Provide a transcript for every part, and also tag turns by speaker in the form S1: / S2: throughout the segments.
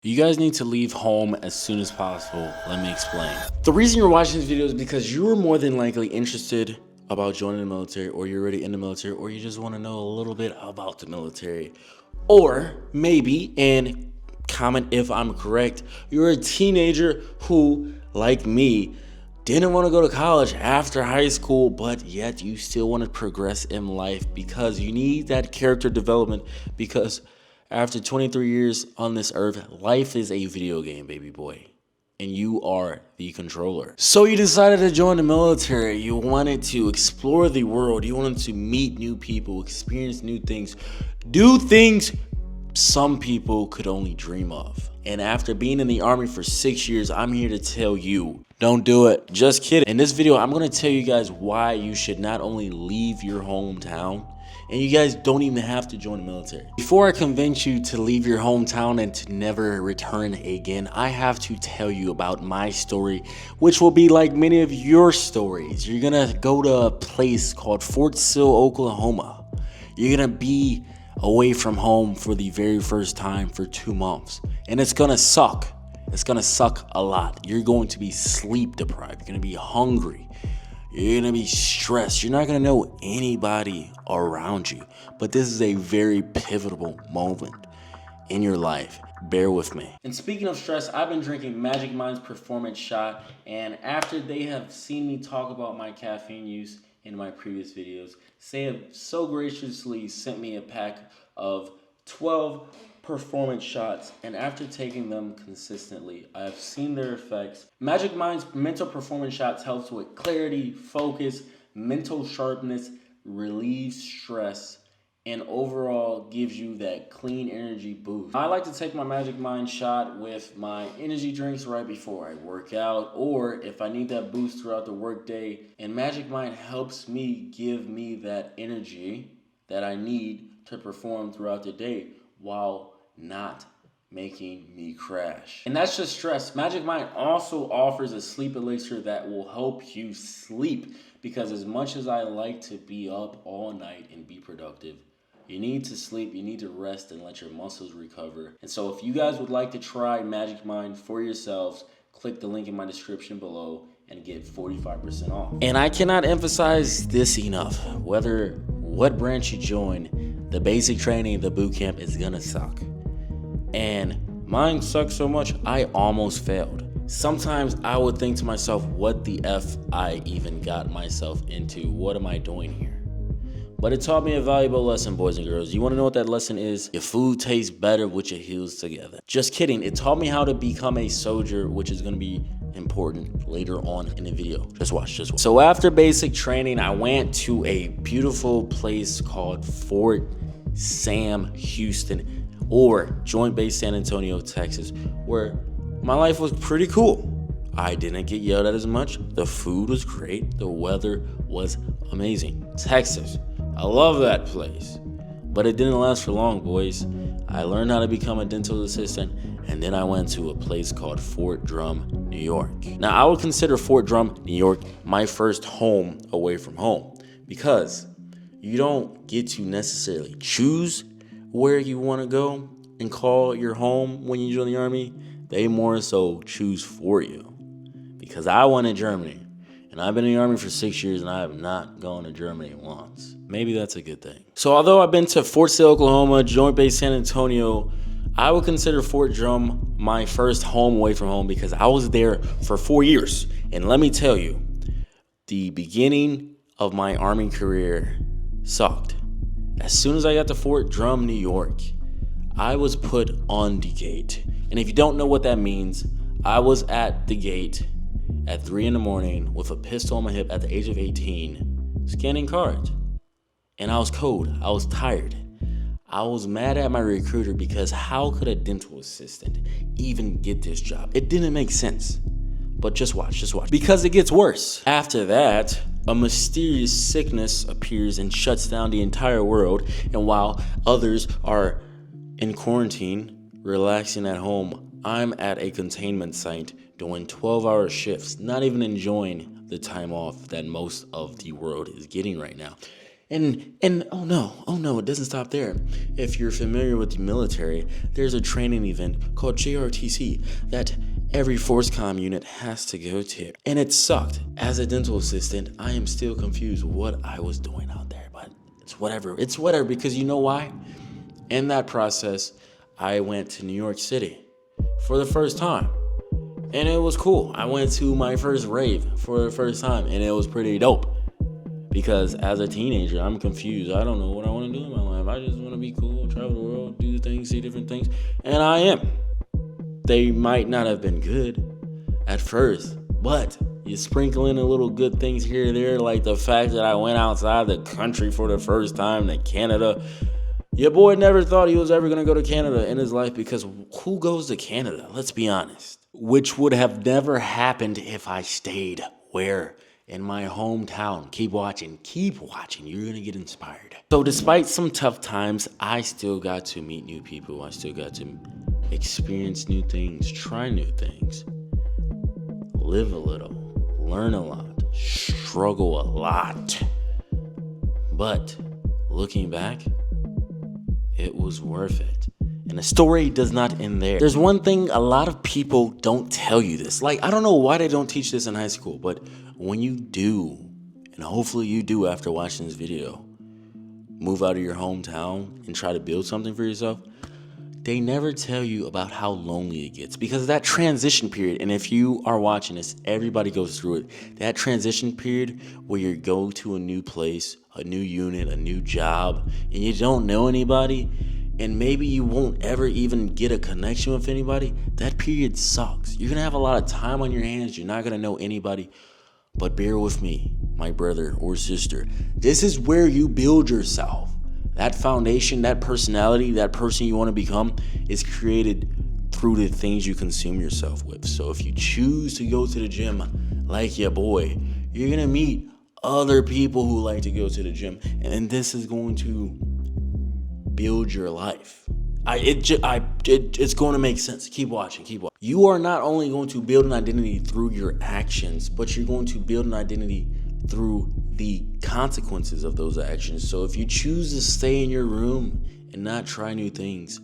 S1: You guys need to leave home as soon as possible. Let me explain. The reason you're watching this video is because you're more than likely interested about joining the military, or you're already in the military, or you just want to know a little bit about the military. Or maybe, and comment if I'm correct, you're a teenager who, like me, didn't want to go to college after high school, but yet you still want to progress in life because you need that character development. Because after 23 years on this earth, life is a video game, baby boy, and you are the controller. So you decided to join the military. You wanted to explore the world. You wanted to meet new people, experience new things, do things some people could only dream of. And after being in the Army for 6 years, I'm here to tell you, don't do it. Just kidding. In this video, I'm going to tell you guys why you should not only leave your hometown, and you guys don't even have to join the military. Before I convince you to leave your hometown and to never return again, I have to tell you about my story, which will be like many of your stories. You're gonna go to a place called Fort Sill, Oklahoma. You're gonna be away from home for the very first time for 2 months, and it's gonna suck. It's gonna suck a lot. You're going to be sleep deprived. You're gonna be hungry. You're gonna be stressed. You're not gonna know anybody around you. But this is a very pivotal moment in your life. Bear with me. And speaking of stress, I've been drinking Magic Mind's Performance Shot, and after they have seen me talk about my caffeine use in my previous videos, they have so graciously sent me a pack of 12 performance shots, and after taking them consistently, I have seen their effects. Magic Mind's mental performance shots helps with clarity, focus, mental sharpness, relieves stress, and overall gives you that clean energy boost. I like to take my Magic Mind shot with my energy drinks right before I work out, or if I need that boost throughout the workday, and Magic Mind helps me give me that energy that I need to perform throughout the day while not making me crash. And that's just stress. Magic Mind also offers a sleep elixir that will help you sleep, because as much as I like to be up all night and be productive, you need to sleep, you need to rest and let your muscles recover. And so if you guys would like to try Magic Mind for yourselves, click the link in my description below and get 45% off. And I cannot emphasize this enough. Whether what branch you join, the basic training, the boot camp is gonna suck. And mine sucked so much, I almost failed. Sometimes I would think to myself, what the F I even got myself into? What am I doing here? But it taught me a valuable lesson, boys and girls. You wanna know what that lesson is? Your food tastes better with your heels together. Just kidding, it taught me how to become a soldier, which is gonna be important later on in the video. Just watch, just watch. So after basic training, I went to a beautiful place called Fort Sam Houston, or Joint Base San Antonio, Texas, where my life was pretty cool. I didn't get yelled at as much. The food was great. The weather was amazing. Texas, I love that place. But it didn't last for long, boys. I learned how to become a dental assistant, and then I went to a place called Fort Drum, New York. Now, I would consider Fort Drum, New York, my first home away from home, because you don't get to necessarily choose where you want to go and call your home when you join the Army. They more so choose for you. Because I went to Germany, and I've been in the Army for 6 years, and I have not gone to Germany once. Maybe that's a good thing. So although I've been to Fort Sill, Oklahoma, Joint Base San Antonio, I would consider Fort Drum my first home away from home, because I was there for 4 years. And let me tell you, the beginning of my Army career sucked. As soon as I got to Fort Drum, New York, I was put on the gate. And if you don't know what that means, I was at the gate at 3 in the morning with a pistol on my hip at the age of 18, scanning cards. And I was cold. I was tired. I was mad at my recruiter, because how could a dental assistant even get this job? It didn't make sense. But just watch, because it gets worse. After that, a mysterious sickness appears and shuts down the entire world. And while others are in quarantine, relaxing at home, I'm at a containment site doing 12-hour shifts, not even enjoying the time off that most of the world is getting right now. And oh no, it doesn't stop there. If you're familiar with the military, there's a training event called JRTC that every FORCECOM unit has to go to. And it sucked. As a dental assistant, I am still confused what I was doing out there, but it's whatever. It's whatever, because you know why? In that process, I went to New York City for the first time. And it was cool. I went to my first rave for the first time, and it was pretty dope. Because as a teenager, I'm confused. I don't know what I want to do in my life. I just want to be cool, travel the world, do things, see different things. And I am. They might not have been good at first, but you sprinkle in a little good things here and there, like the fact that I went outside the country for the first time to Canada. Your boy never thought he was ever going to go to Canada in his life, because who goes to Canada? Let's be honest. Which would have never happened if I stayed where? In my hometown. Keep watching. You're going to get inspired. So despite some tough times, I still got to meet new people. I still got to experience new things, try new things, live a little, learn a lot, struggle a lot. But looking back, it was worth it. And the story does not end there. There's one thing a lot of people don't tell you this. Like, I don't know why they don't teach this in high school, but when you do, and hopefully you do after watching this video, move out of your hometown and try to build something for yourself, they never tell you about how lonely it gets, because that transition period, and if you are watching this, everybody goes through it, that transition period where you go to a new place, a new unit, a new job, and you don't know anybody, and maybe you won't ever even get a connection with anybody, that period sucks. You're gonna have a lot of time on your hands, you're not gonna know anybody, but bear with me, my brother or sister. This is where you build yourself. That foundation, that personality, that person you want to become is created through the things you consume yourself with. So if you choose to go to the gym like your boy, you're going to meet other people who like to go to the gym. And this is going to build your life. It's going to make sense. Keep watching. You are not only going to build an identity through your actions, but you're going to build an identity through the consequences of those actions. So if you choose to stay in your room and not try new things,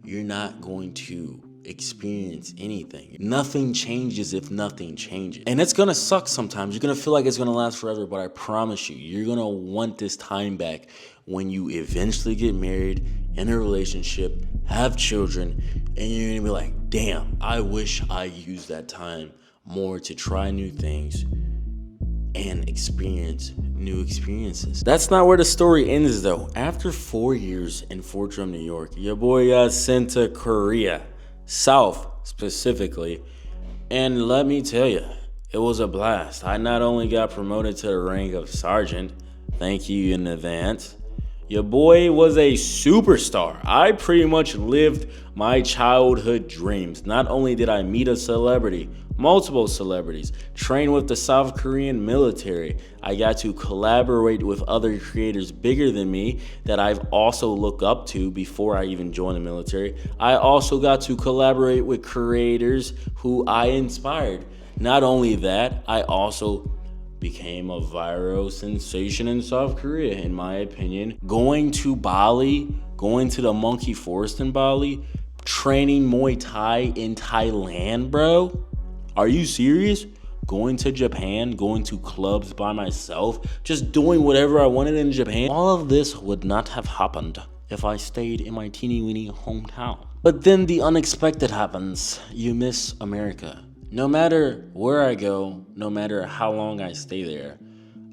S1: you're not going to experience anything. Nothing changes if nothing changes. And it's gonna suck sometimes. You're gonna feel like it's gonna last forever, but I promise you, you're gonna want this time back when you eventually get married, in a relationship, have children, and you're gonna be like, damn, I wish I used that time more to try new things and experience new experiences. That's not where the story ends though. After 4 years in Fort Drum, New York, your boy got sent to Korea, South specifically, and let me tell you, it was a blast. I not only got promoted to the rank of sergeant, thank you in advance, your boy was a superstar. I pretty much lived my childhood dreams. Not only did I meet a celebrity, multiple celebrities, train with the South Korean military, I got to collaborate with other creators bigger than me that I've also looked up to before I even joined the military. I also got to collaborate with creators who I inspired. Not only that, I also became a viral sensation in South Korea, in my opinion. Going to Bali, going to the monkey forest in Bali, training Muay Thai in Thailand, bro. Are you serious? Going to Japan, going to clubs by myself, just doing whatever I wanted in Japan. All of this would not have happened if I stayed in my teeny weeny hometown. But then the unexpected happens. You miss America. No matter where I go, no matter how long I stay there,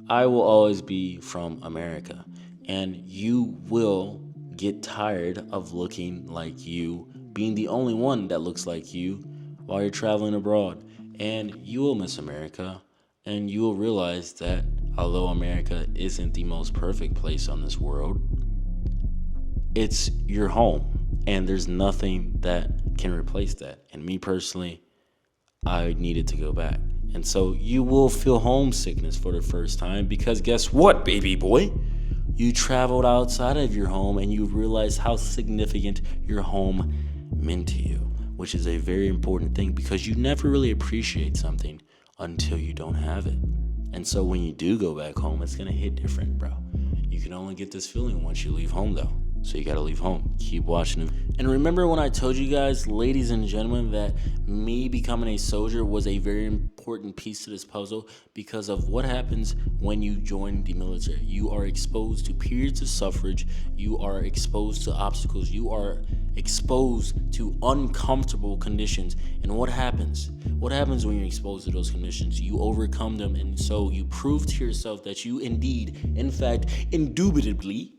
S1: I will always be from America. And you will get tired of looking like you, being the only one that looks like you while you're traveling abroad. And you will miss America, and you will realize that although America isn't the most perfect place on this world, it's your home, and there's nothing that can replace that. And me personally, I needed to go back. And so you will feel homesickness for the first time, because guess what, baby boy? You traveled outside of your home and you realized how significant your home meant to you, which is a very important thing, because you never really appreciate something until you don't have it. And so when you do go back home, it's gonna hit different, bro. You're can only get this feeling once you leave home though. So you gotta leave home. Keep watching it. And remember when I told you guys, ladies and gentlemen, that me becoming a soldier was a very important piece to this puzzle because of what happens when you join the military. You are exposed to periods of suffrage. You are exposed to obstacles. You are exposed to uncomfortable conditions. And what happens? What happens when you're exposed to those conditions? You overcome them, and so you prove to yourself that you indeed, in fact, indubitably,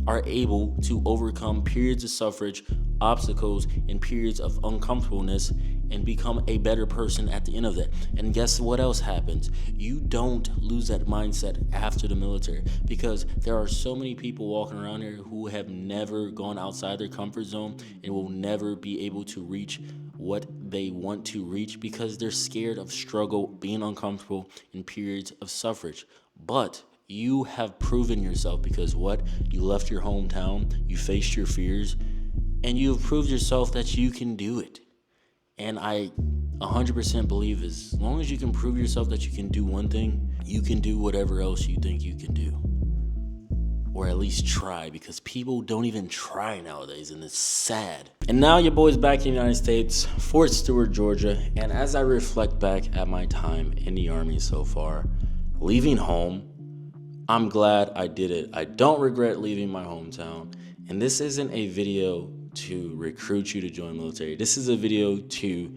S1: are able to overcome periods of suffrage, obstacles, and periods of uncomfortableness and become a better person at the end of that. And guess what else happens? You don't lose that mindset after the military, because there are so many people walking around here who have never gone outside their comfort zone and will never be able to reach what they want to reach because they're scared of struggle, being uncomfortable in periods of suffrage. But you have proven yourself because what? You left your hometown, you faced your fears, and you have proved yourself that you can do it. And I 100% believe as long as you can prove yourself that you can do one thing, you can do whatever else you think you can do. Or at least try, because people don't even try nowadays, and it's sad. And now your boy's back in the United States, Fort Stewart, Georgia. And as I reflect back at my time in the Army so far, leaving home, I'm glad I did it. I don't regret leaving my hometown. And this isn't a video to recruit you to join the military. This is a video to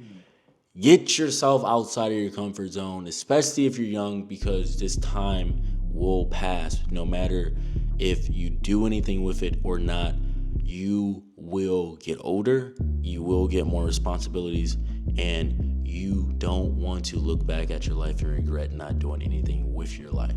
S1: get yourself outside of your comfort zone, especially if you're young, because this time will pass. No matter if you do anything with it or not, you will get older, you will get more responsibilities, and you don't want to look back at your life and regret not doing anything with your life.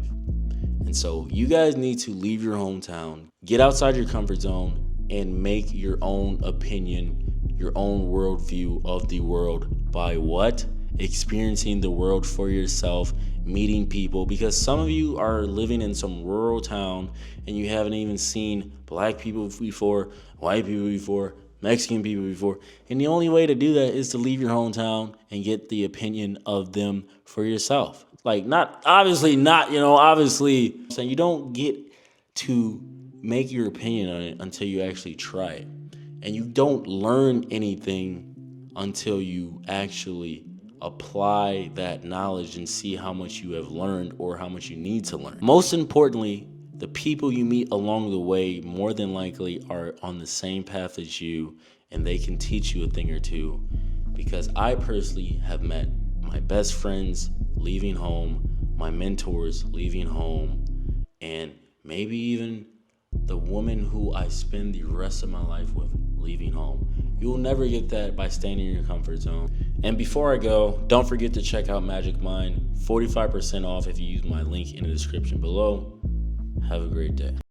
S1: And so you guys need to leave your hometown, get outside your comfort zone, and make your own opinion, your own worldview of the world by what? Experiencing the world for yourself, meeting people, because some of you are living in some rural town and you haven't even seen black people before, white people before, Mexican people before. And the only way to do that is to leave your hometown and get the opinion of them for yourself. Like, obviously, you don't get to make your opinion on it until you actually try it. And you don't learn anything until you actually apply that knowledge and see how much you have learned or how much you need to learn. Most importantly, the people you meet along the way more than likely are on the same path as you, and they can teach you a thing or two. Because I personally have met my best friends leaving home, my mentors leaving home, and maybe even the woman who I spend the rest of my life with leaving home. You will never get that by staying in your comfort zone. And before I go, don't forget to check out Magic Mind, 45% off if you use my link in the description below. Have a great day.